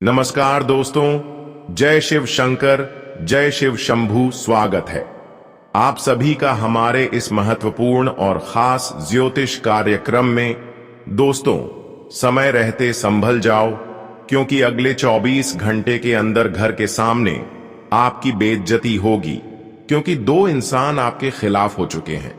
नमस्कार दोस्तों, जय शिव शंकर, जय शिव शंभू। स्वागत है आप सभी का हमारे इस महत्वपूर्ण और खास ज्योतिष कार्यक्रम में। दोस्तों, समय रहते संभल जाओ, क्योंकि अगले 24 घंटे के अंदर घर के सामने आपकी बेइज्जती होगी, क्योंकि दो इंसान आपके खिलाफ हो चुके हैं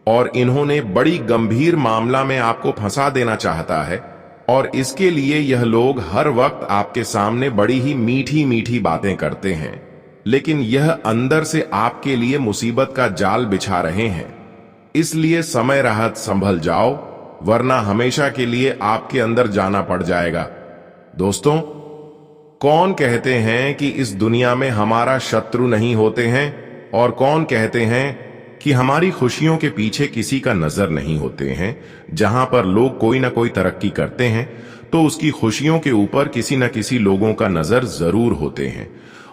और इन्होंने बड़ी गंभीर मामला में आपको फंसा देना चाहता है। और इसके लिए यह लोग हर वक्त आपके सामने बड़ी ही मीठी मीठी बातें करते हैं, लेकिन यह अंदर से आपके लिए मुसीबत का जाल बिछा रहे हैं। इसलिए समय रहत संभल जाओ, वरना हमेशा के लिए आपके अंदर जाना पड़ जाएगा। दोस्तों, कौन कहते हैं कि इस दुनिया में हमारा शत्रु नहीं होते हैं, और कौन कहते हैं कि हमारी खुशियों के पीछे किसी का नजर नहीं होते हैं। जहां पर लोग कोई ना कोई तरक्की करते हैं तो उसकी खुशियों के ऊपर किसी न किसी लोगों का नजर जरूर होते हैं,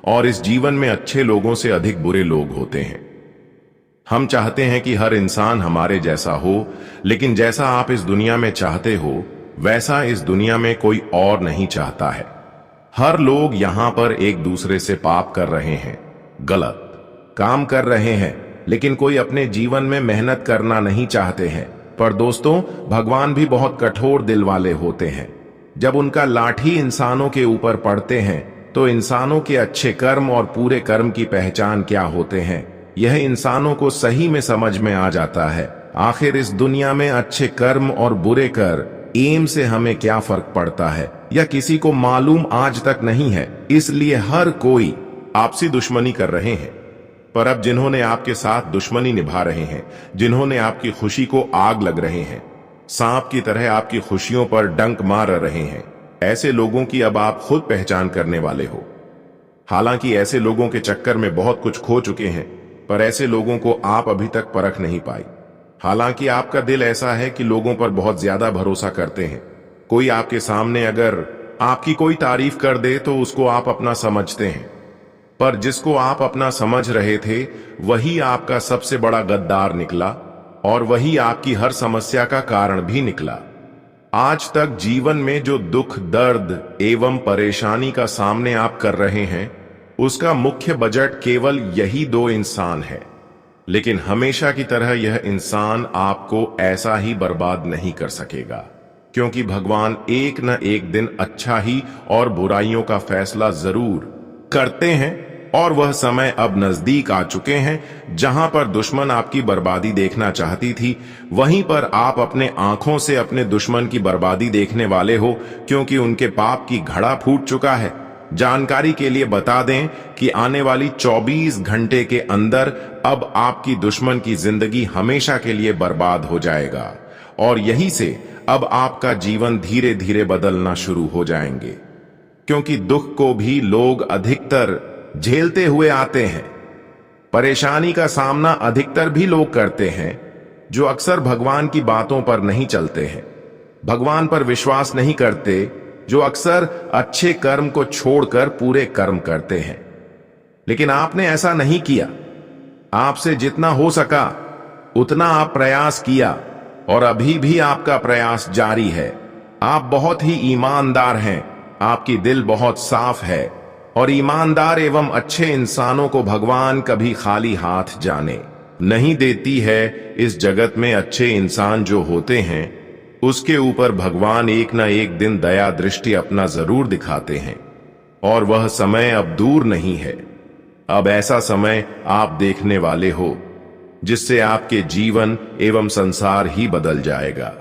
और इस जीवन में अच्छे लोगों से अधिक बुरे लोग होते हैं। हम चाहते हैं कि हर इंसान हमारे जैसा हो, लेकिन जैसा आप इस दुनिया में चाहते हो वैसा इस दुनिया में कोई और नहीं चाहता है। हर लोग यहां पर एक दूसरे से पाप कर रहे हैं, गलत काम कर रहे हैं, लेकिन कोई अपने जीवन में मेहनत करना नहीं चाहते हैं। पर दोस्तों, भगवान भी बहुत कठोर दिल वाले होते हैं। जब उनका लाठी इंसानों के ऊपर पड़ते हैं तो इंसानों के अच्छे कर्म और पूरे कर्म की पहचान क्या होते हैं, यह इंसानों को सही में समझ में आ जाता है। आखिर इस दुनिया में अच्छे कर्म और बुरे कर्म से हमें क्या फर्क पड़ता है, यह किसी को मालूम आज तक नहीं है। इसलिए हर कोई आपसी दुश्मनी कर रहे हैं। पर अब जिन्होंने आपके साथ दुश्मनी निभा रहे हैं, जिन्होंने आपकी खुशी को आग लग रहे हैं, सांप की तरह आपकी खुशियों पर डंक मार रहे हैं, ऐसे लोगों की अब आप खुद पहचान करने वाले हो। हालांकि ऐसे लोगों के चक्कर में बहुत कुछ खो चुके हैं, पर ऐसे लोगों को आप अभी तक परख नहीं पाई। हालांकि आपका दिल ऐसा है कि लोगों पर बहुत ज्यादा भरोसा करते हैं। कोई आपके सामने अगर आपकी कोई तारीफ कर दे तो उसको आप अपना समझते हैं, पर जिसको आप अपना समझ रहे थे वही आपका सबसे बड़ा गद्दार निकला, और वही आपकी हर समस्या का कारण भी निकला। आज तक जीवन में जो दुख, दर्द एवं परेशानी का सामने आप कर रहे हैं, उसका मुख्य बजट केवल यही दो इंसान है। लेकिन हमेशा की तरह यह इंसान आपको ऐसा ही बर्बाद नहीं कर सकेगा, क्योंकि भगवान एक न एक दिन अच्छा ही और बुराइयों का फैसला जरूर करते हैं। और वह समय अब नजदीक आ चुके हैं। जहां पर दुश्मन आपकी बर्बादी देखना चाहती थी, वहीं पर आप अपने आंखों से अपने दुश्मन की बर्बादी देखने वाले हो, क्योंकि उनके पाप की घड़ा फूट चुका है। जानकारी के लिए बता दें कि आने वाली 24 घंटे के अंदर अब आपकी दुश्मन की जिंदगी हमेशा के लिए बर्बाद हो जाएगा, और यही से अब आपका जीवन धीरे धीरे बदलना शुरू हो जाएंगे। क्योंकि दुख को भी लोग अधिकतर झेलते हुए आते हैं, परेशानी का सामना अधिकतर भी लोग करते हैं, जो अक्सर भगवान की बातों पर नहीं चलते हैं, भगवान पर विश्वास नहीं करते, जो अक्सर अच्छे कर्म को छोड़कर पूरे कर्म करते हैं। लेकिन आपने ऐसा नहीं किया। आपसे जितना हो सका उतना आप प्रयास किया, और अभी भी आपका प्रयास जारी है। आप बहुत ही ईमानदार हैं, आपकी दिल बहुत साफ है, और ईमानदार एवं अच्छे इंसानों को भगवान कभी खाली हाथ जाने नहीं देती है। इस जगत में अच्छे इंसान जो होते हैं, उसके ऊपर भगवान एक न एक दिन दया दृष्टि अपना जरूर दिखाते हैं, और वह समय अब दूर नहीं है। अब ऐसा समय आप देखने वाले हो जिससे आपके जीवन एवं संसार ही बदल जाएगा।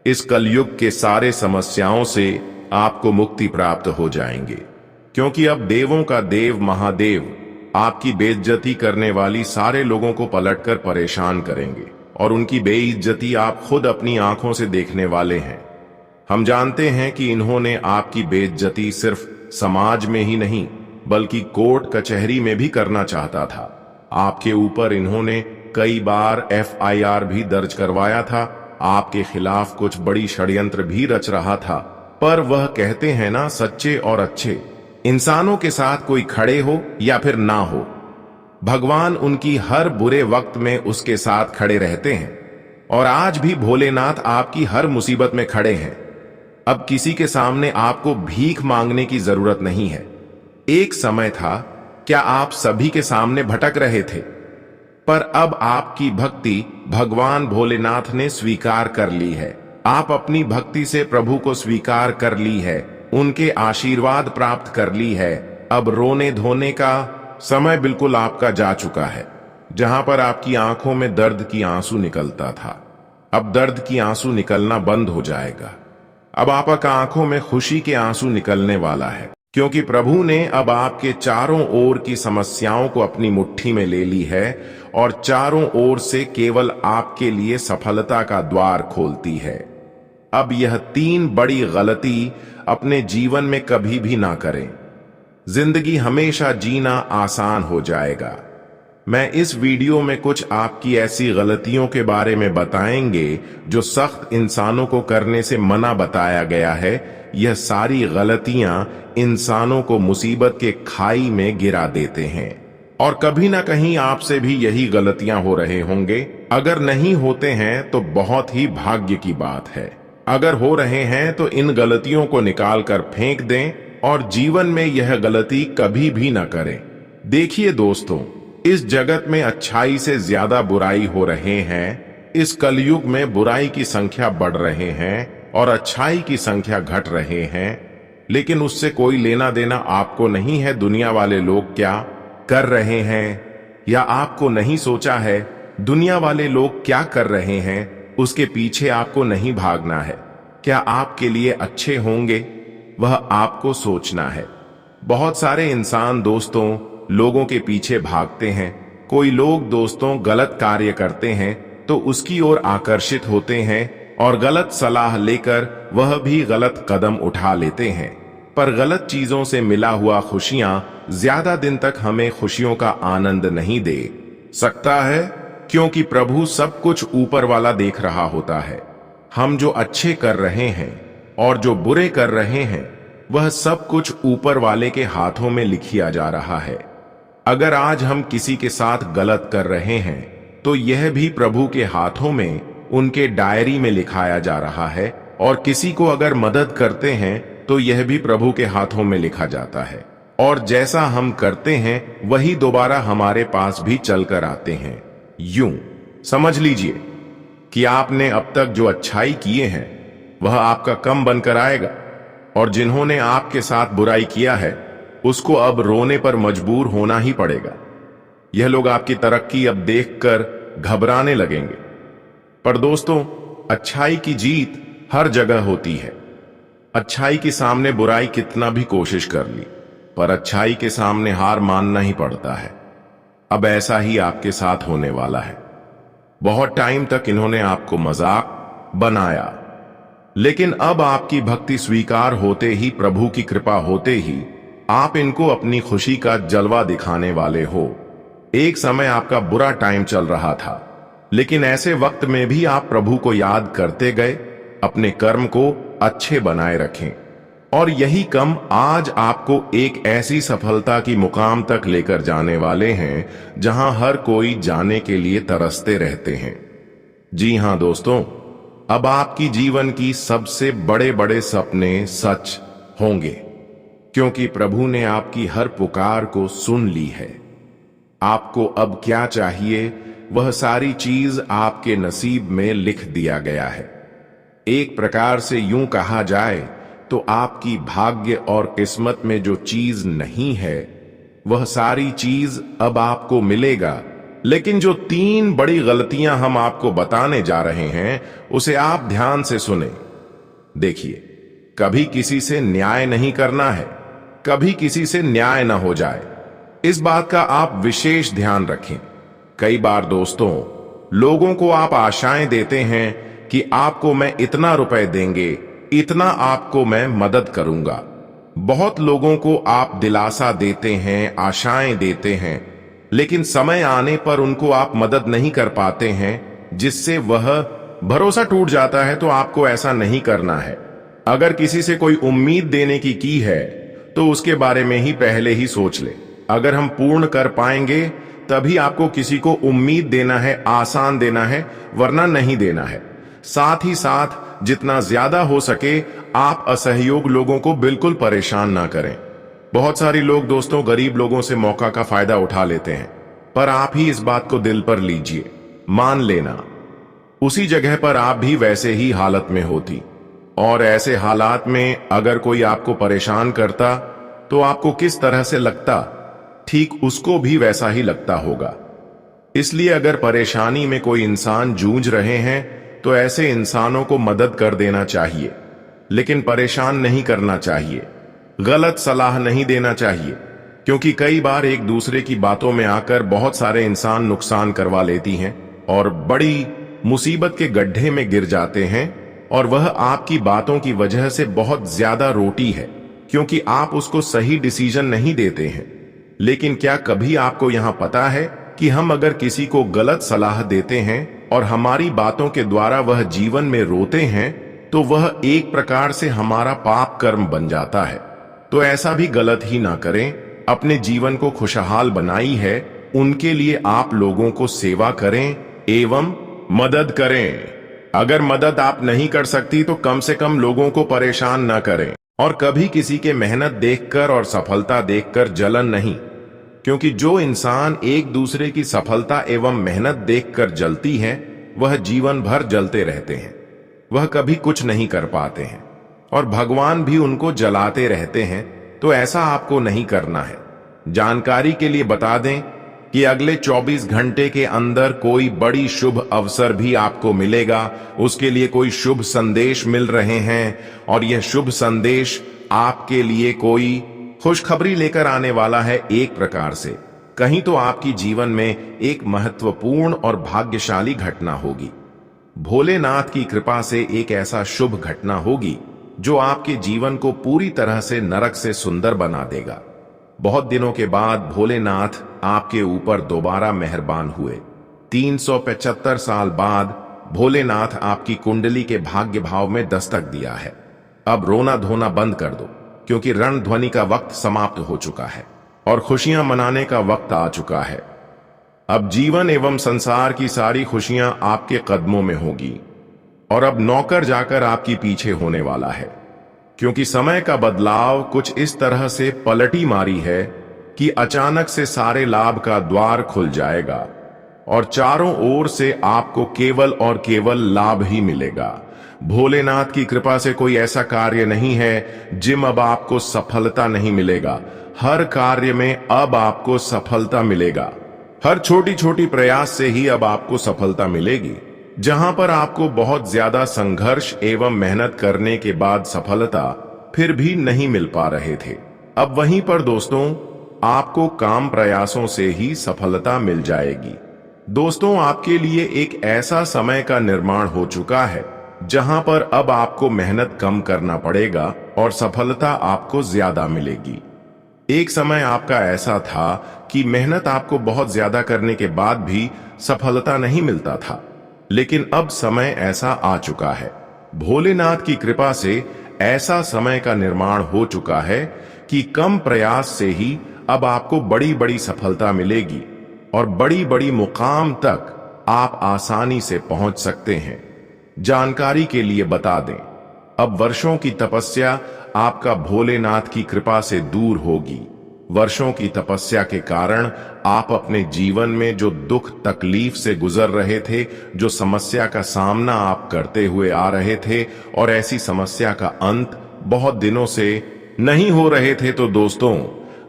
इस कलयुग के सारे समस्याओं से आपको मुक्ति प्राप्त हो जाएंगे, क्योंकि अब देवों का देव महादेव आपकी बेइज्जती करने वाली सारे लोगों को पलटकर परेशान करेंगे, और उनकी बेइज्जती आप खुद अपनी आंखों से देखने वाले हैं। हम जानते हैं कि इन्होंने आपकी बेइज्जती सिर्फ समाज में ही नहीं, बल्कि कोर्ट कचहरी में भी करना चाहता था। आपके ऊपर इन्होंने कई बार FIR भी दर्ज करवाया था, आपके खिलाफ कुछ बड़ी षड्यंत्र भी रच रहा था। पर वह कहते हैं ना, सच्चे और अच्छे इंसानों के साथ कोई खड़े हो या फिर ना हो, भगवान उनकी हर बुरे वक्त में उसके साथ खड़े रहते हैं। और आज भी भोलेनाथ आपकी हर मुसीबत में खड़े हैं। अब किसी के सामने आपको भीख मांगने की जरूरत नहीं है। एक समय था, क्या आप सभी के सामने भटक रहे थे, पर अब आपकी भक्ति भगवान भोलेनाथ ने स्वीकार कर ली है। आप अपनी भक्ति से प्रभु को स्वीकार कर ली है, उनके आशीर्वाद प्राप्त कर ली है। अब रोने धोने का समय बिल्कुल आपका जा चुका है। जहां पर आपकी आंखों में दर्द की आंसू निकलता था, अब दर्द की आंसू निकलना बंद हो जाएगा। अब आपका आंखों में खुशी के आंसू निकलने वाला है, क्योंकि प्रभु ने अब आपके चारों ओर की समस्याओं को अपनी मुट्ठी में ले ली है और चारों ओर से केवल आपके लिए सफलता का द्वार खोलती है। अब यह 3 बड़ी गलती अपने जीवन में कभी भी ना करें। जिंदगी हमेशा जीना आसान हो जाएगा। मैं इस वीडियो में कुछ आपकी ऐसी गलतियों के बारे में बताएंगे जो सख्त इंसानों को करने से मना बताया गया है। यह सारी गलतियां इंसानों को मुसीबत के खाई में गिरा देते हैं और कभी ना कहीं आपसे भी यही गलतियां हो रहे होंगे। अगर नहीं होते हैं तो बहुत ही भाग्य की बात है। अगर हो रहे हैं तो इन गलतियों को निकाल कर फेंक दें और जीवन में यह गलती कभी भी ना करें। देखिए दोस्तों, इस जगत में अच्छाई से ज्यादा बुराई हो रहे हैं। इस कलयुग में बुराई की संख्या बढ़ रहे हैं और अच्छाई की संख्या घट रहे हैं, लेकिन उससे कोई लेना देना आपको नहीं है। दुनिया वाले लोग क्या कर रहे हैं या आपको नहीं सोचा है दुनिया वाले लोग क्या कर रहे हैं, उसके पीछे आपको नहीं भागना है। क्या आपके लिए अच्छे होंगे वह आपको सोचना है। बहुत सारे इंसान दोस्तों लोगों के पीछे भागते हैं। कोई लोग दोस्तों गलत कार्य करते हैं तो उसकी ओर आकर्षित होते हैं और गलत सलाह लेकर वह भी गलत कदम उठा लेते हैं। पर गलत चीजों से मिला हुआ खुशियां ज्यादा दिन तक हमें खुशियों का आनंद नहीं दे सकता है, क्योंकि प्रभु सब कुछ ऊपर वाला देख रहा होता है। हम जो अच्छे कर रहे हैं और जो बुरे कर रहे हैं वह सब कुछ ऊपर वाले के हाथों में लिखिया जा रहा है। अगर आज हम किसी के साथ गलत कर रहे हैं तो यह भी प्रभु के हाथों में उनके डायरी में लिखाया जा रहा है, और किसी को अगर मदद करते हैं तो यह भी प्रभु के हाथों में लिखा जाता है। और जैसा हम करते हैं वही दोबारा हमारे पास भी चलकर आते हैं। यूं समझ लीजिए कि आपने अब तक जो अच्छाई किए हैं वह आपका कम बनकर आएगा, और जिन्होंने आपके साथ बुराई किया है उसको अब रोने पर मजबूर होना ही पड़ेगा। यह लोग आपकी तरक्की अब देखकर घबराने लगेंगे। पर दोस्तों, अच्छाई की जीत हर जगह होती है। अच्छाई के सामने बुराई कितना भी कोशिश कर ली, पर अच्छाई के सामने हार मानना ही पड़ता है। अब ऐसा ही आपके साथ होने वाला है। बहुत टाइम तक इन्होंने आपको मजाक बनाया, लेकिन अब आपकी भक्ति स्वीकार होते ही, प्रभु की कृपा होते ही आप इनको अपनी खुशी का जलवा दिखाने वाले हो। एक समय आपका बुरा टाइम चल रहा था, लेकिन ऐसे वक्त में भी आप प्रभु को याद करते गए, अपने कर्म को अच्छे बनाए रखें, और यही कर्म आज आपको एक ऐसी सफलता की मुकाम तक लेकर जाने वाले हैं जहां हर कोई जाने के लिए तरसते रहते हैं। जी हां दोस्तों, अब आपकी जीवन की सबसे बड़े बड़े सपने सच होंगे, क्योंकि प्रभु ने आपकी हर पुकार को सुन ली है। आपको अब क्या चाहिए वह सारी चीज आपके नसीब में लिख दिया गया है। एक प्रकार से यूं कहा जाए तो आपकी भाग्य और किस्मत में जो चीज नहीं है वह सारी चीज अब आपको मिलेगा। लेकिन जो 3 बड़ी गलतियां हम आपको बताने जा रहे हैं उसे आप ध्यान से सुने। देखिए, कभी किसी से न्याय नहीं करना है, कभी किसी से न्याय ना हो जाए, इस बात का आप विशेष ध्यान रखें। कई बार दोस्तों लोगों को आप आशाएं देते हैं कि आपको मैं इतना रुपए देंगे, इतना आपको मैं मदद करूंगा। बहुत लोगों को आप दिलासा देते हैं, आशाएं देते हैं, लेकिन समय आने पर उनको आप मदद नहीं कर पाते हैं, जिससे वह भरोसा टूट जाता है। तो आपको ऐसा नहीं करना है। अगर किसी से कोई उम्मीद देने की है तो उसके बारे में ही पहले ही सोच ले। अगर हम पूर्ण कर पाएंगे तभी आपको किसी को उम्मीद देना है, आसान देना है, वरना नहीं देना है। साथ ही साथ जितना ज्यादा हो सके आप असहयोग लोगों को बिल्कुल परेशान ना करें। बहुत सारे लोग दोस्तों गरीब लोगों से मौका का फायदा उठा लेते हैं, पर आप ही इस बात को दिल पर लीजिए, मान लेना उसी जगह पर आप भी वैसे ही हालत में होती, और ऐसे हालात में अगर कोई आपको परेशान करता तो आपको किस तरह से लगता, ठीक उसको भी वैसा ही लगता होगा। इसलिए अगर परेशानी में कोई इंसान जूझ रहे हैं तो ऐसे इंसानों को मदद कर देना चाहिए, लेकिन परेशान नहीं करना चाहिए, गलत सलाह नहीं देना चाहिए, क्योंकि कई बार एक दूसरे की बातों में आकर बहुत सारे इंसान नुकसान करवा लेती हैं और बड़ी मुसीबत के गड्ढे में गिर जाते हैं, और वह आपकी बातों की वजह से बहुत ज्यादा रोटी है, क्योंकि आप उसको सही डिसीजन नहीं देते हैं। लेकिन क्या कभी आपको यहां पता है कि हम अगर किसी को गलत सलाह देते हैं और हमारी बातों के द्वारा वह जीवन में रोते हैं तो वह एक प्रकार से हमारा पाप कर्म बन जाता है। तो ऐसा भी गलत ही ना करें, अपने जीवन को खुशहाल बनाई है उनके लिए आप लोगों को सेवा करें एवं मदद करें। अगर मदद आप नहीं कर सकती तो कम से कम लोगों को परेशान ना करें, और कभी किसी के मेहनत देखकर और सफलता देखकर जलन नहीं, क्योंकि जो इंसान एक दूसरे की सफलता एवं मेहनत देखकर जलती हैं वह जीवन भर जलते रहते हैं, वह कभी कुछ नहीं कर पाते हैं, और भगवान भी उनको जलाते रहते हैं। तो ऐसा आपको नहीं करना है। जानकारी के लिए बता दें कि अगले 24 घंटे के अंदर कोई बड़ी शुभ अवसर भी आपको मिलेगा, उसके लिए कोई शुभ संदेश मिल रहे हैं, और यह शुभ संदेश आपके लिए कोई खुशखबरी लेकर आने वाला है। एक प्रकार से कहीं तो आपकी जीवन में एक महत्वपूर्ण और भाग्यशाली घटना होगी। भोलेनाथ की कृपा से एक ऐसा शुभ घटना होगी जो आपके जीवन को पूरी तरह से नरक से सुंदर बना देगा। बहुत दिनों के बाद भोलेनाथ आपके ऊपर दोबारा मेहरबान हुए। 375 साल बाद भोलेनाथ आपकी कुंडली के भाग्य भाव में दस्तक दिया है। अब रोना धोना बंद कर दो, क्योंकि रणध्वनि का वक्त समाप्त हो चुका है और खुशियां मनाने का वक्त आ चुका है। अब जीवन एवं संसार की सारी खुशियां आपके कदमों में होगी, और अब नौकर जाकर आपकी पीछे होने वाला है, क्योंकि समय का बदलाव कुछ इस तरह से पलटी मारी है कि अचानक से सारे लाभ का द्वार खुल जाएगा और चारों ओर से आपको केवल और केवल लाभ ही मिलेगा। भोलेनाथ की कृपा से कोई ऐसा कार्य नहीं है जिम अब आपको सफलता नहीं मिलेगा। हर कार्य में अब आपको सफलता मिलेगा। हर छोटी छोटी प्रयास से ही अब आपको सफलता मिलेगी। जहां पर आपको बहुत ज्यादा संघर्ष एवं मेहनत करने के बाद सफलता फिर भी नहीं मिल पा रहे थे, अब वहीं पर दोस्तों आपको काम प्रयासों से ही सफलता मिल जाएगी। दोस्तों आपके लिए एक ऐसा समय का निर्माण हो चुका है जहां पर अब आपको मेहनत कम करना पड़ेगा और सफलता आपको ज्यादा मिलेगी। एक समय आपका ऐसा था कि मेहनत आपको बहुत ज्यादा करने के बाद भी सफलता नहीं मिलता था, लेकिन अब समय ऐसा आ चुका है। भोलेनाथ की कृपा से ऐसा समय का निर्माण हो चुका है कि कम प्रयास से ही अब आपको बड़ी बड़ी सफलता मिलेगी और बड़ी बड़ी मुकाम तक आप आसानी से पहुंच सकते हैं। जानकारी के लिए बता दें, अब वर्षों की तपस्या आपका भोलेनाथ की कृपा से दूर होगी। वर्षों की तपस्या के कारण आप अपने जीवन में जो दुख तकलीफ से गुजर रहे थे, जो समस्या का सामना आप करते हुए आ रहे थे और ऐसी समस्या का अंत बहुत दिनों से नहीं हो रहे थे, तो दोस्तों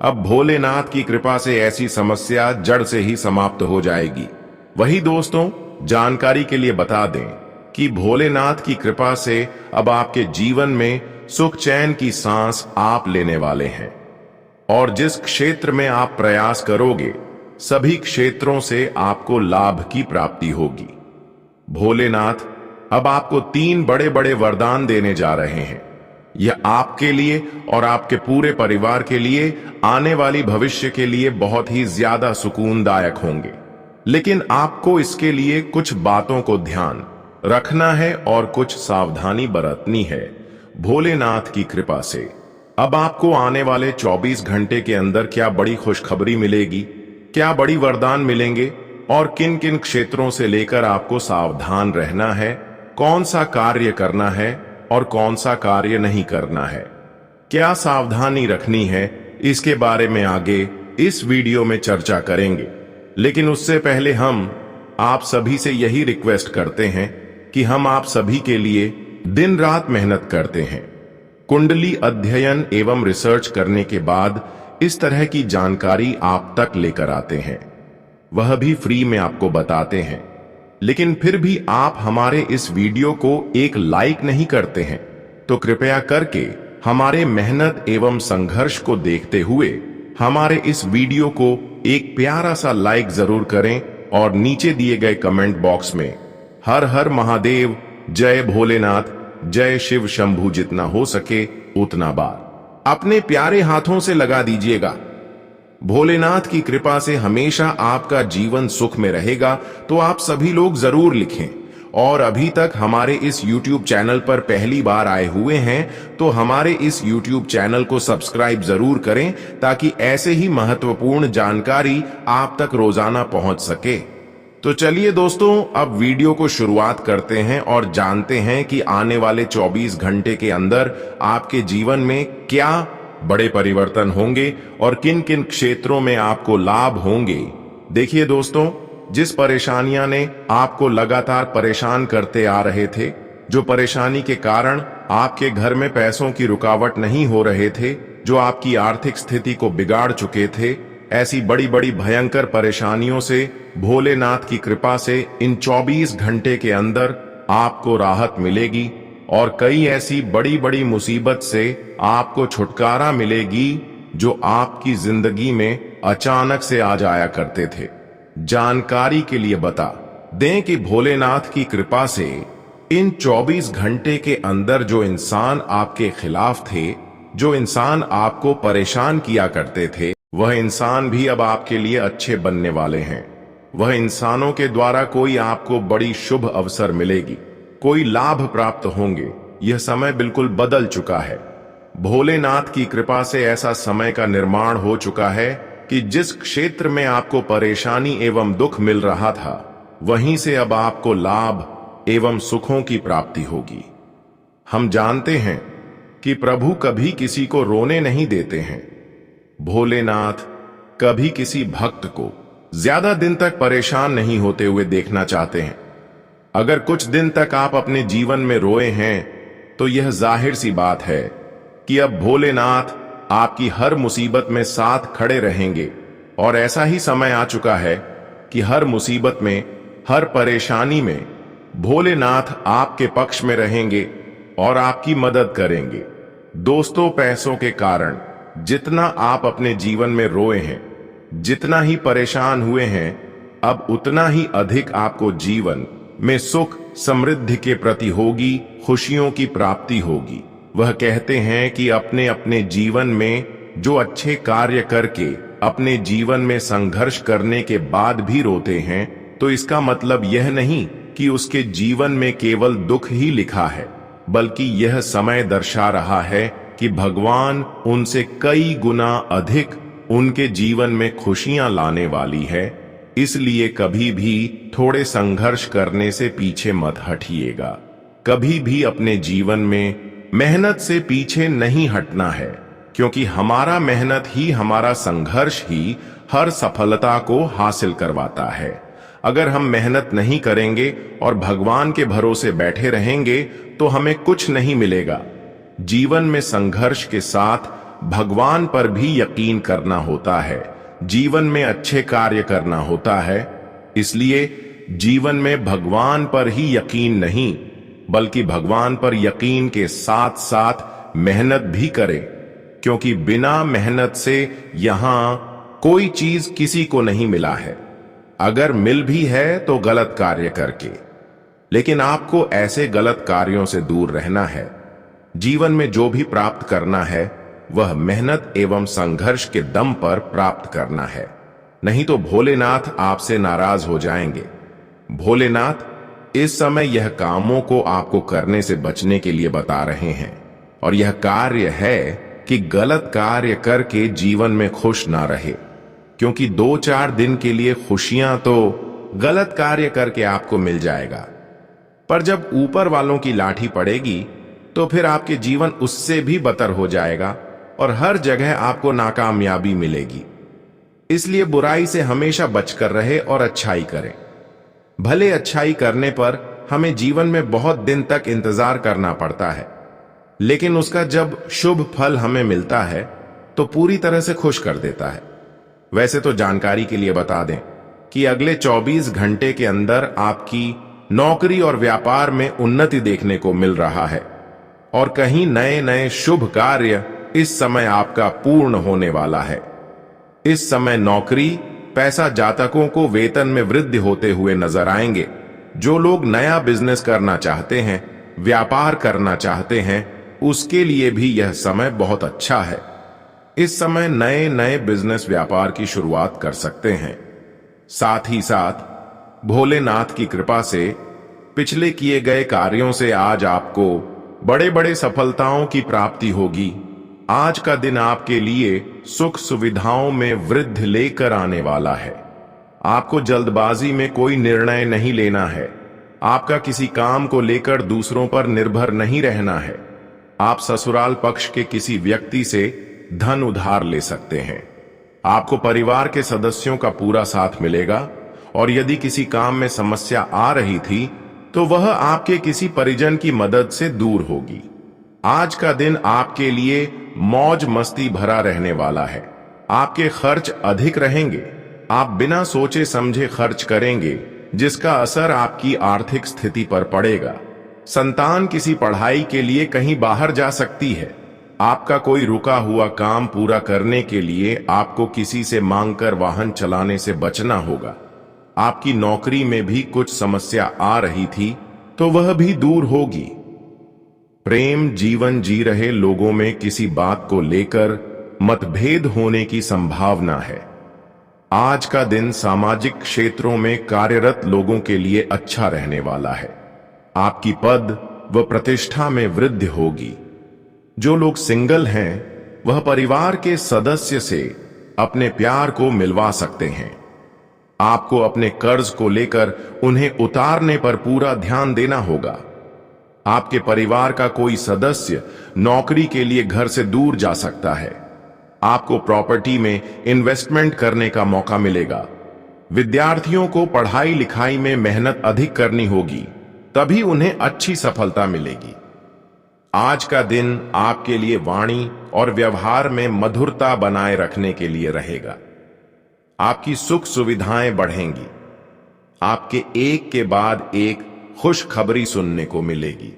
अब भोलेनाथ की कृपा से ऐसी समस्या जड़ से ही समाप्त हो जाएगी। वही दोस्तों जानकारी के लिए बता दें कि भोलेनाथ की कृपा से अब आपके जीवन में सुख चैन की सांस आप लेने वाले हैं, और जिस क्षेत्र में आप प्रयास करोगे सभी क्षेत्रों से आपको लाभ की प्राप्ति होगी। भोलेनाथ अब आपको 3 बड़े बड़े वरदान देने जा रहे हैं। यह आपके लिए और आपके पूरे परिवार के लिए आने वाली भविष्य के लिए बहुत ही ज्यादा सुकूनदायक होंगे, लेकिन आपको इसके लिए कुछ बातों को ध्यान रखना है और कुछ सावधानी बरतनी है। भोलेनाथ की कृपा से अब आपको आने वाले 24 घंटे के अंदर क्या बड़ी खुशखबरी मिलेगी, क्या बड़ी वरदान मिलेंगे और किन किन क्षेत्रों से लेकर आपको सावधान रहना है, कौन सा कार्य करना है और कौन सा कार्य नहीं करना है, क्या सावधानी रखनी है, इसके बारे में आगे इस वीडियो में चर्चा करेंगे। लेकिन उससे पहले हम आप सभी से यही रिक्वेस्ट करते हैं कि हम आप सभी के लिए दिन रात मेहनत करते हैं। कुंडली अध्ययन एवं रिसर्च करने के बाद इस तरह की जानकारी आप तक लेकर आते हैं, वह भी फ्री में आपको बताते हैं। लेकिन फिर भी आप हमारे इस वीडियो को एक लाइक नहीं करते हैं, तो कृपया करके हमारे मेहनत एवं संघर्ष को देखते हुए हमारे इस वीडियो को एक प्यारा सा लाइक जरूर करें और नीचे दिए गए कमेंट बॉक्स में हर हर महादेव, जय भोलेनाथ, जय शिव शंभू जितना हो सके उतना बार अपने प्यारे हाथों से लगा दीजिएगा। भोलेनाथ की कृपा से हमेशा आपका जीवन सुख में रहेगा, तो आप सभी लोग जरूर लिखें। और अभी तक हमारे इस YouTube चैनल पर पहली बार आए हुए हैं तो हमारे इस YouTube चैनल को सब्सक्राइब जरूर करें, ताकि ऐसे ही महत्वपूर्ण जानकारी आप तक रोजाना पहुंच सके। तो चलिए दोस्तों, अब वीडियो को शुरुआत करते हैं और जानते हैं कि आने वाले 24 घंटे के अंदर आपके जीवन में क्या बड़े परिवर्तन होंगे और किन किन क्षेत्रों में आपको लाभ होंगे। देखिए दोस्तों, जिस परेशानियां ने आपको लगातार परेशान करते आ रहे थे, जो परेशानी के कारण आपके घर में पैसों की रुकावट नहीं हो रहे थे, जो आपकी आर्थिक स्थिति को बिगाड़ चुके थे, ऐसी बड़ी बड़ी भयंकर परेशानियों से भोलेनाथ की कृपा से इन 24 घंटे के अंदर आपको राहत मिलेगी और कई ऐसी बड़ी बड़ी मुसीबत से आपको छुटकारा मिलेगी जो आपकी जिंदगी में अचानक से आ जाया करते थे। जानकारी के लिए बता दें कि भोलेनाथ की कृपा से इन 24 घंटे के अंदर जो इंसान आपके खिलाफ थे, जो इंसान आपको परेशान किया करते थे, वह इंसान भी अब आपके लिए अच्छे बनने वाले हैं। वह इंसानों के द्वारा कोई आपको बड़ी शुभ अवसर मिलेगी, कोई लाभ प्राप्त होंगे। यह समय बिल्कुल बदल चुका है। भोलेनाथ की कृपा से ऐसा समय का निर्माण हो चुका है कि जिस क्षेत्र में आपको परेशानी एवं दुख मिल रहा था, वहीं से अब आपको लाभ एवं सुखों की प्राप्ति होगी। हम जानते हैं कि प्रभु कभी किसी को रोने नहीं देते हैं। भोलेनाथ कभी किसी भक्त को ज्यादा दिन तक परेशान नहीं होते हुए देखना चाहते हैं। अगर कुछ दिन तक आप अपने जीवन में रोए हैं, तो यह जाहिर सी बात है कि अब भोलेनाथ आपकी हर मुसीबत में साथ खड़े रहेंगे। और ऐसा ही समय आ चुका है कि हर मुसीबत में, हर परेशानी में भोलेनाथ आपके पक्ष में रहेंगे और आपकी मदद करेंगे। दोस्तों, पैसों के कारण जितना आप अपने जीवन में रोए हैं, जितना ही परेशान हुए हैं, अब उतना ही अधिक आपको जीवन में सुख समृद्धि के प्रति होगी, खुशियों की प्राप्ति होगी। वह कहते हैं कि अपने अपने जीवन में जो अच्छे कार्य करके अपने जीवन में संघर्ष करने के बाद भी रोते हैं, तो इसका मतलब यह नहीं कि उसके जीवन में केवल दुख ही लिखा है, बल्कि यह समय दर्शा रहा है कि भगवान उनसे कई गुना अधिक उनके जीवन में खुशियां लाने वाली है। इसलिए कभी भी थोड़े संघर्ष करने से पीछे मत हटिएगा। कभी भी अपने जीवन में मेहनत से पीछे नहीं हटना है, क्योंकि हमारा मेहनत ही, हमारा संघर्ष ही हर सफलता को हासिल करवाता है। अगर हम मेहनत नहीं करेंगे और भगवान के भरोसे बैठे रहेंगे तो हमें कुछ नहीं मिलेगा। जीवन में संघर्ष के साथ भगवान पर भी यकीन करना होता है, जीवन में अच्छे कार्य करना होता है। इसलिए जीवन में भगवान पर ही यकीन नहीं, बल्कि भगवान पर यकीन के साथ साथ मेहनत भी करें, क्योंकि बिना मेहनत से यहां कोई चीज किसी को नहीं मिला है। अगर मिल भी है तो गलत कार्य करके। लेकिन आपको ऐसे गलत कार्यों से दूर रहना है। जीवन में जो भी प्राप्त करना है वह मेहनत एवं संघर्ष के दम पर प्राप्त करना है, नहीं तो भोलेनाथ आपसे नाराज हो जाएंगे। भोलेनाथ इस समय यह कामों को आपको करने से बचने के लिए बता रहे हैं, और यह कार्य है कि गलत कार्य करके जीवन में खुश ना रहे, क्योंकि 2-4 दिन के लिए खुशियां तो गलत कार्य करके आपको मिल जाएगा, पर जब ऊपर वालों की लाठी पड़ेगी तो फिर आपके जीवन उससे भी बदतर हो जाएगा और हर जगह आपको नाकामयाबी मिलेगी। इसलिए बुराई से हमेशा बचकर रहे और अच्छाई करें। भले अच्छाई करने पर हमें जीवन में बहुत दिन तक इंतजार करना पड़ता है, लेकिन उसका जब शुभ फल हमें मिलता है तो पूरी तरह से खुश कर देता है। वैसे तो जानकारी के लिए बता दें कि अगले 24 घंटे के अंदर आपकी नौकरी और व्यापार में उन्नति देखने को मिल रहा है और कहीं नए नए शुभ कार्य इस समय आपका पूर्ण होने वाला है। इस समय नौकरी, पैसा जातकों को वेतन में वृद्धि होते हुए नजर आएंगे। जो लोग नया बिजनेस करना चाहते हैं, व्यापार करना चाहते हैं, उसके लिए भी यह समय बहुत अच्छा है। इस समय नए नए बिजनेस व्यापार की शुरुआत कर सकते हैं। साथ ही साथ भोलेनाथ की कृपा से पिछले किए गए कार्यों से आज आपको बड़े बड़े सफलताओं की प्राप्ति होगी। आज का दिन आपके लिए सुख सुविधाओं में वृद्धि लेकर आने वाला है। आपको जल्दबाजी में कोई निर्णय नहीं लेना है। आपका किसी काम को लेकर दूसरों पर निर्भर नहीं रहना है। आप ससुराल पक्ष के किसी व्यक्ति से धन उधार ले सकते हैं। आपको परिवार के सदस्यों का पूरा साथ मिलेगा और यदि किसी काम में समस्या आ रही थी तो वह आपके किसी परिजन की मदद से दूर होगी। आज का दिन आपके लिए मौज मस्ती भरा रहने वाला है। आपके खर्च अधिक रहेंगे। आप बिना सोचे समझे खर्च करेंगे, जिसका असर आपकी आर्थिक स्थिति पर पड़ेगा। संतान किसी पढ़ाई के लिए कहीं बाहर जा सकती है। आपका कोई रुका हुआ काम पूरा करने के लिए आपको किसी से मांगकर वाहन चलाने से बचना होगा। आपकी नौकरी में भी कुछ समस्या आ रही थी तो वह भी दूर होगी। प्रेम जीवन जी रहे लोगों में किसी बात को लेकर मतभेद होने की संभावना है। आज का दिन सामाजिक क्षेत्रों में कार्यरत लोगों के लिए अच्छा रहने वाला है। आपकी पद व प्रतिष्ठा में वृद्धि होगी। जो लोग सिंगल हैं, वह परिवार के सदस्य से अपने प्यार को मिलवा सकते हैं। आपको अपने कर्ज को लेकर उन्हें उतारने पर पूरा ध्यान देना होगा। आपके परिवार का कोई सदस्य नौकरी के लिए घर से दूर जा सकता है। आपको प्रॉपर्टी में इन्वेस्टमेंट करने का मौका मिलेगा। विद्यार्थियों को पढ़ाई लिखाई में मेहनत अधिक करनी होगी, तभी उन्हें अच्छी सफलता मिलेगी। आज का दिन आपके लिए वाणी और व्यवहार में मधुरता बनाए रखने के लिए रहेगा। आपकी सुख सुविधाएं बढ़ेंगी। आपके एक के बाद एक खुशखबरी सुनने को मिलेगी।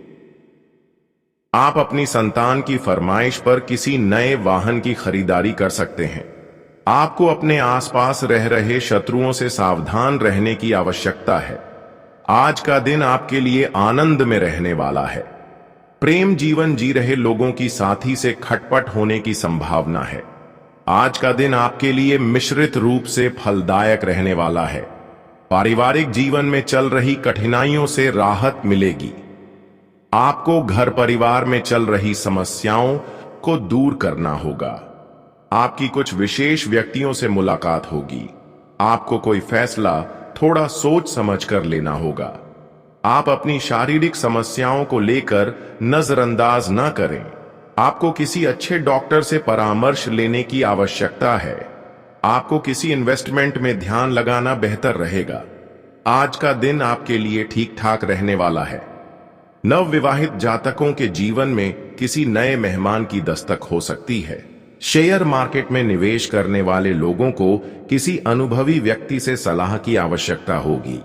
आप अपनी संतान की फरमाइश पर किसी नए वाहन की खरीदारी कर सकते हैं। आपको अपने आसपास रह रहे शत्रुओं से सावधान रहने की आवश्यकता है। आज का दिन आपके लिए आनंद में रहने वाला है। प्रेम जीवन जी रहे लोगों की साथी से खटपट होने की संभावना है। आज का दिन आपके लिए मिश्रित रूप से फलदायक रहने वाला है। पारिवारिक जीवन में चल रही कठिनाइयों से राहत मिलेगी। आपको घर परिवार में चल रही समस्याओं को दूर करना होगा। आपकी कुछ विशेष व्यक्तियों से मुलाकात होगी। आपको कोई फैसला थोड़ा सोच समझकर लेना होगा। आप अपनी शारीरिक समस्याओं को लेकर नजरअंदाज न करें। आपको किसी अच्छे डॉक्टर से परामर्श लेने की आवश्यकता है। आपको किसी इन्वेस्टमेंट में ध्यान लगाना बेहतर रहेगा। आज का दिन आपके लिए ठीक ठाक रहने वाला है। नवविवाहित जातकों के जीवन में किसी नए मेहमान की दस्तक हो सकती है। शेयर मार्केट में निवेश करने वाले लोगों को किसी अनुभवी व्यक्ति से सलाह की आवश्यकता होगी।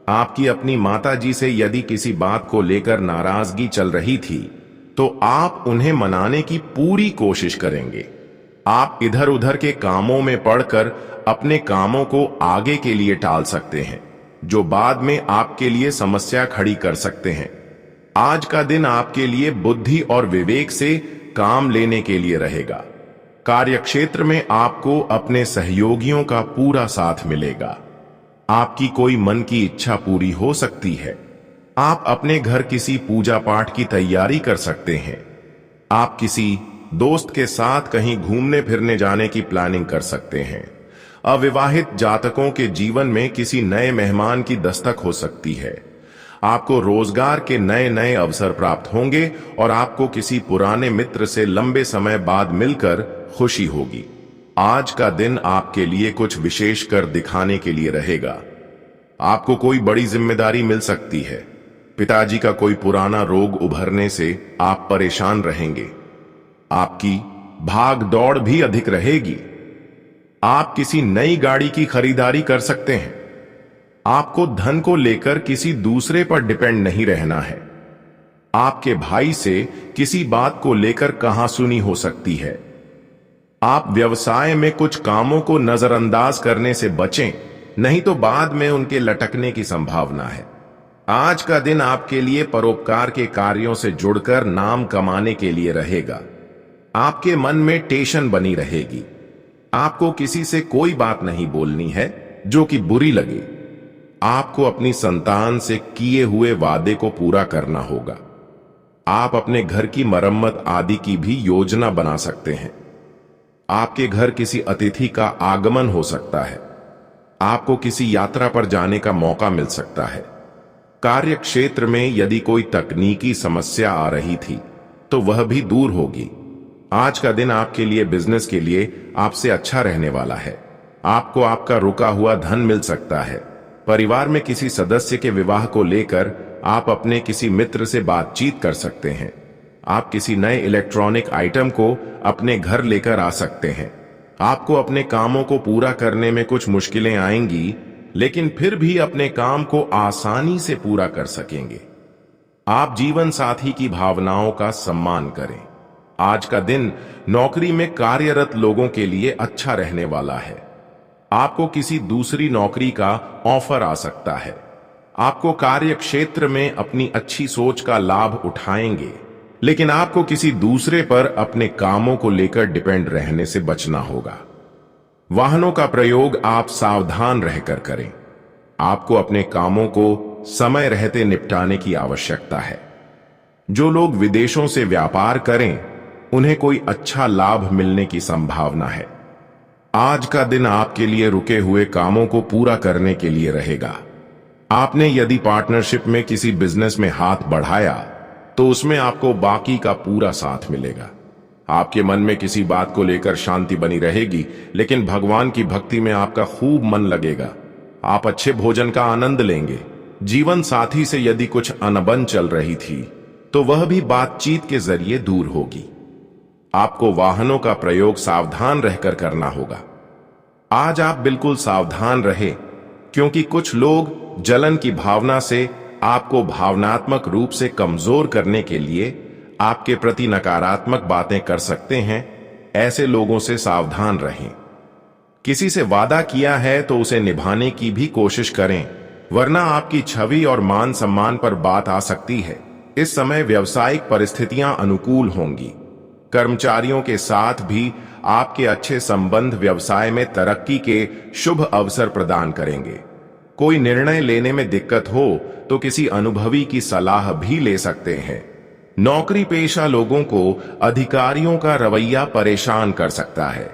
आपकी अपनी माताजी से यदि किसी बात को लेकर नाराजगी चल रही थी तो आप उन्हें मनाने की पूरी कोशिश करेंगे। आप इधर उधर के कामों में पड़कर अपने कामों को आगे के लिए टाल सकते हैं, जो बाद में आपके लिए समस्या खड़ी कर सकते हैं। आज का दिन आपके लिए बुद्धि और विवेक से काम लेने के लिए रहेगा। कार्यक्षेत्र में आपको अपने सहयोगियों का पूरा साथ मिलेगा। आपकी कोई मन की इच्छा पूरी हो सकती है। आप अपने घर किसी पूजा पाठ की तैयारी कर सकते हैं। आप किसी दोस्त के साथ कहीं घूमने फिरने जाने की प्लानिंग कर सकते हैं। अविवाहित जातकों के जीवन में किसी नए मेहमान की दस्तक हो सकती है। आपको रोजगार के नए नए अवसर प्राप्त होंगे और आपको किसी पुराने मित्र से लंबे समय बाद मिलकर खुशी होगी। आज का दिन आपके लिए कुछ विशेष कर दिखाने के लिए रहेगा। आपको कोई बड़ी जिम्मेदारी मिल सकती है। पिताजी का कोई पुराना रोग उभरने से आप परेशान रहेंगे। आपकी भाग दौड़ भी अधिक रहेगी। आप किसी नई गाड़ी की खरीदारी कर सकते हैं। आपको धन को लेकर किसी दूसरे पर डिपेंड नहीं रहना है। आपके भाई से किसी बात को लेकर कहासुनी हो सकती है। आप व्यवसाय में कुछ कामों को नजरअंदाज करने से बचें, नहीं तो बाद में उनके लटकने की संभावना है। आज का दिन आपके लिए परोपकार के कार्यों से जुड़कर नाम कमाने के लिए रहेगा। आपके मन में टेंशन बनी रहेगी। आपको किसी से कोई बात नहीं बोलनी है जो कि बुरी लगे। आपको अपनी संतान से किए हुए वादे को पूरा करना होगा। आप अपने घर की मरम्मत आदि की भी योजना बना सकते हैं। आपके घर किसी अतिथि का आगमन हो सकता है। आपको किसी यात्रा पर जाने का मौका मिल सकता है। कार्य क्षेत्र में यदि कोई तकनीकी समस्या आ रही थी तो वह भी दूर होगी। आज का दिन आपके लिए बिजनेस के लिए आपसे अच्छा रहने वाला है। आपको आपका रुका हुआ धन मिल सकता है। परिवार में किसी सदस्य के विवाह को लेकर आप अपने किसी मित्र से बातचीत कर सकते हैं। आप किसी नए इलेक्ट्रॉनिक आइटम को अपने घर लेकर आ सकते हैं। आपको अपने कामों को पूरा करने में कुछ मुश्किलें आएंगी, लेकिन फिर भी अपने काम को आसानी से पूरा कर सकेंगे। आप जीवन साथी की भावनाओं का सम्मान करें। आज का दिन नौकरी में कार्यरत लोगों के लिए अच्छा रहने वाला है। आपको किसी दूसरी नौकरी का ऑफर आ सकता है। आपको कार्य क्षेत्र में अपनी अच्छी सोच का लाभ उठाएंगे, लेकिन आपको किसी दूसरे पर अपने कामों को लेकर डिपेंड रहने से बचना होगा। वाहनों का प्रयोग आप सावधान रहकर करें। आपको अपने कामों को समय रहते निपटाने की आवश्यकता है। जो लोग विदेशों से व्यापार करें, उन्हें कोई अच्छा लाभ मिलने की संभावना है। आज का दिन आपके लिए रुके हुए कामों को पूरा करने के लिए रहेगा। आपने यदि पार्टनरशिप में किसी बिजनेस में हाथ बढ़ाया तो उसमें आपको बाकी का पूरा साथ मिलेगा। आपके मन में किसी बात को लेकर शांति बनी रहेगी, लेकिन भगवान की भक्ति में आपका खूब मन लगेगा। आप अच्छे भोजन का आनंद लेंगे। जीवन साथी से यदि कुछ अनबन चल रही थी तो वह भी बातचीत के जरिए दूर होगी। आपको वाहनों का प्रयोग सावधान रहकर करना होगा। आज आप बिल्कुल सावधान रहे, क्योंकि कुछ लोग जलन की भावना से आपको भावनात्मक रूप से कमजोर करने के लिए आपके प्रति नकारात्मक बातें कर सकते हैं। ऐसे लोगों से सावधान रहें। किसी से वादा किया है तो उसे निभाने की भी कोशिश करें, वरना आपकी छवि और मान सम्मान पर बात आ सकती है। इस समय व्यावसायिक परिस्थितियां अनुकूल होंगी। कर्मचारियों के साथ भी आपके अच्छे संबंध व्यवसाय में तरक्की के शुभ अवसर प्रदान करेंगे। कोई निर्णय लेने में दिक्कत हो तो किसी अनुभवी की सलाह भी ले सकते हैं। नौकरी पेशा लोगों को अधिकारियों का रवैया परेशान कर सकता है।